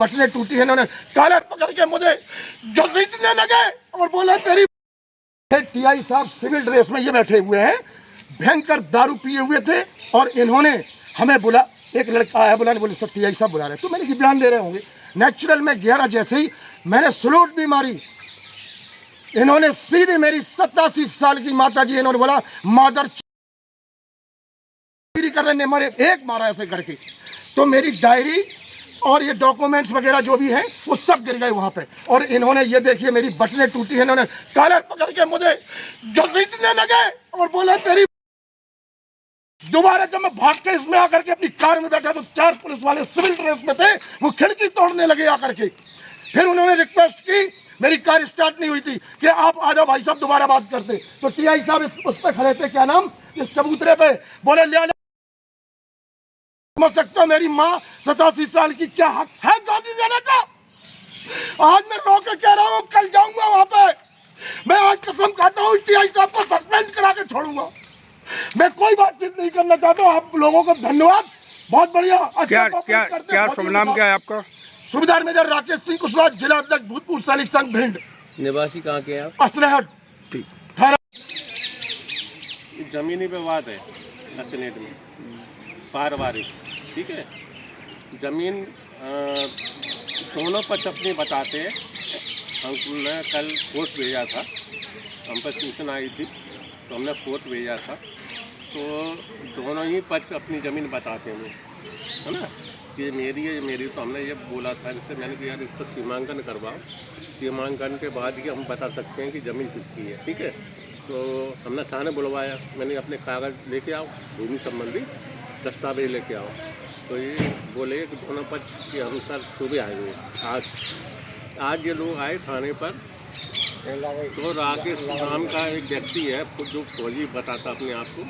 बटने टूटी है, इन्होंने कॉलर पकड़ के मुझे घसीटने लगे और बोला तेरी। टीआई साहब सिविल ड्रेस में ये बैठे हुए हैं, भयंकर दारू पिए हुए थे और इन्होंने हमें बुला, एक लड़का आया बुलाने, बोले सर टीआई साहब बुला रहे, तो मैंने कि बयान दे रहे होंगे। नेचुरल में गहरा जैसे ही मैंने सलूट भी मारी, इन्होंने सीधे मेरी 87 साल की माता जी, इन्होंने बोला मादर करने ने मारे, एक मारा ऐसे करके, तो मेरी डायरी और ये डॉक्यूमेंट्स वगैरह जो भी हैं वो सब गिर गए वहां पे। और इन्होंने ये देखिए मेरी बटने टूटी है, इन्होंने कॉलर पकड़ के मुझे घसीटने लगे और बोला तेरी। दोबारा जब मैं भाग के इसमें आकर के अपनी कार में बैठा तो 4 पुलिस वाले सिविल ड्रेस में थे, वो खिड़की तोड़ने लगे आकर के। फिर उन्होंने रिक्वेस्ट की, मेरी कार स्टार्ट नहीं हुई थी, कि आप आ जाओ भाई साहब दोबारा बात करते। तो टीआई साहब उस पर खड़े थे, क्या नाम, इस चबूतरे पे, बोले ले समझ सकते हो मेरी माँ 87 साल की क्या हक है गाली देने का। आज मैं रो के कह रहा हूँ, कल जाऊंगा वहां पे, मैं आज कसम खाता हूँ टीआई साहब को सस्पेंड करा के छोड़ूंगा। मैं कोई बातचीत नहीं करना चाहता हूँ। आप लोगों को धन्यवाद, बहुत बढ़िया। क्या क्या क्या शुभ नाम क्या है आपका? सुबेदार मेजर राकेश सिंह कुशवाहा, जिला अध्यक्ष भूतपूर्व सैनिक संघ भिंड। निवासी कहाँ के हैं आप? असलहट। जमीनी विवाद है असनेट में, पारिवारिक, ठीक है। जमीन दोनों पक्ष अपनी बताते हैं। हमने कल पोस्ट भेजा था, हम पर सूचना आई थी तो हमने पोस्ट भेजा था, तो दोनों ही पक्ष अपनी ज़मीन बताते हैं, है ना, कि ये मेरी है, ये मेरी। तो हमने ये बोला था इनसे, मैंने कहा यार इसका सीमांकन करवाओ, सीमांकन के बाद ही हम बता सकते हैं कि ज़मीन किसकी है, ठीक है। तो हमने थाने बुलवाया, मैंने अपने कागज़ लेके आओ, भूमि संबंधी दस्तावेज लेके आओ। तो ये बोले कि दोनों पक्ष के अनुसार सुबह आएंगे। आज ये लोग आए थाने पर, तो राकेश नाम का एक व्यक्ति है जो फौजी बताता अपने आप को,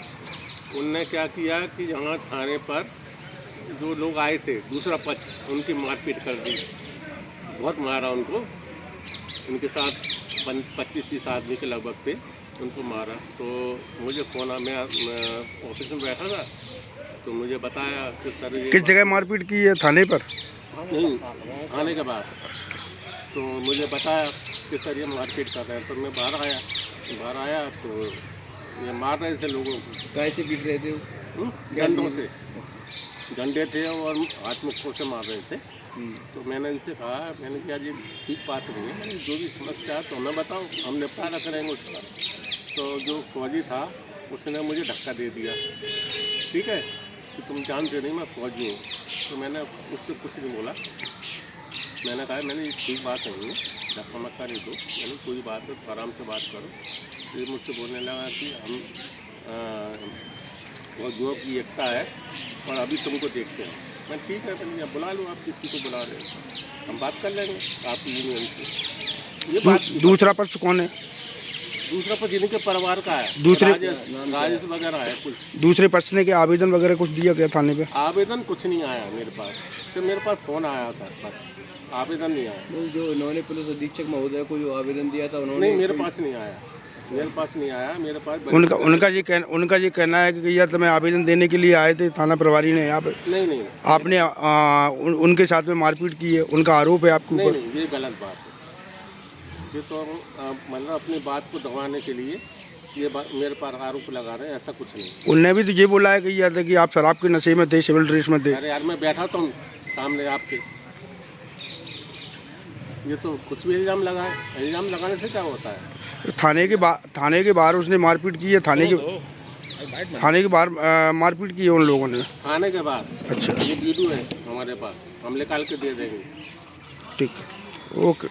उनने क्या किया कि यहाँ थाने पर जो लोग आए थे दूसरा पक्ष, उनकी मारपीट कर दी, बहुत मारा उनको। उनके साथ 25-30 आदमी के लगभग थे, उनको मारा। तो मुझे फ़ोन, मैं ऑफिस में बैठा था, तो मुझे बताया कि सर ये किस जगह मारपीट की है? थाने पर? नहीं, आने के बाद तो मुझे बताया कि सर ये मारपीट कर रहे हैं। तो मैं बाहर आया तो ये मार रहे थे लोगों को। कैसे पीट रहे थे? डंडों से, डंडे थे और हाथ मुक्कों से मार रहे थे। तो मैंने इनसे कहा, मैंने कहा ये ठीक बात नहीं है, मैंने जो भी समस्या है तो हमें बताओ, हम निपटारा करेंगे उसका। तो जो फौजी था उसने मुझे धक्का दे दिया, ठीक है, कि तुम जानते नहीं मैं फौजी हूँ। तो मैंने उससे कुछ नहीं बोला, मैंने कहा मैंने ये ठीक बात नहीं है, धक्का मक्का नहीं दो, मैंने कोई बात है तो आराम से बात करो। ये मुझसे बोलने लगा कि हम फौजियों की एकता है और अभी तुमको देखते हैं। मैं ठीक है, मैंने बुला लो, आप किसी को बुला रहे हो, हम बात कर लेंगे आपकी यूनियन से। ये बात दूसरा पक्ष कौन है? दूसरा पक्ष इनके परिवार का है, दूसरे राजेश वगैरह है कुछ। दूसरे पक्ष ने क्या आवेदन वगैरह कुछ दिया गया थाने पे? आवेदन कुछ नहीं आया मेरे पास, सिर्फ मेरे पास फ़ोन आया था, बस आवेदन नहीं आया। जो उन्होंने पुलिस अधीक्षक महोदय को जो आवेदन दिया था उन्होंने? नहीं, मेरे पास नहीं आया, मेरे पास नहीं आया। मेरे पास उनका ये कहना है कि यार तुम्हें आवेदन देने के लिए आए थे थाना प्रभारी ने यहाँ पे, नहीं, आपने उनके साथ में मारपीट की है, उनका आरोप है आपके ऊपर। नहीं, ये गलत बात है। ये तो मतलब अपनी बात को दबाने के लिए ये मेरे पर आरोप लगा रहे हैं, ऐसा कुछ नहीं। उनने भी तो ये बोला है कि यार कि आप शराब के नशे में थे, सिविल ड्रेस में थे। अरे यार मैं बैठा तो हूँ सामने आपके, ये तो कुछ भी इल्ज़ाम लगाए, इल्ज़ाम लगाने से क्या होता है? थाने के बाहर उसने मारपीट की है, थाने के बाहर मारपीट की है उन लोगों ने थाने के बाद। अच्छा, ये वीडियो है हमारे पास, हम निकाल के दे देंगे। ठीक, ओके।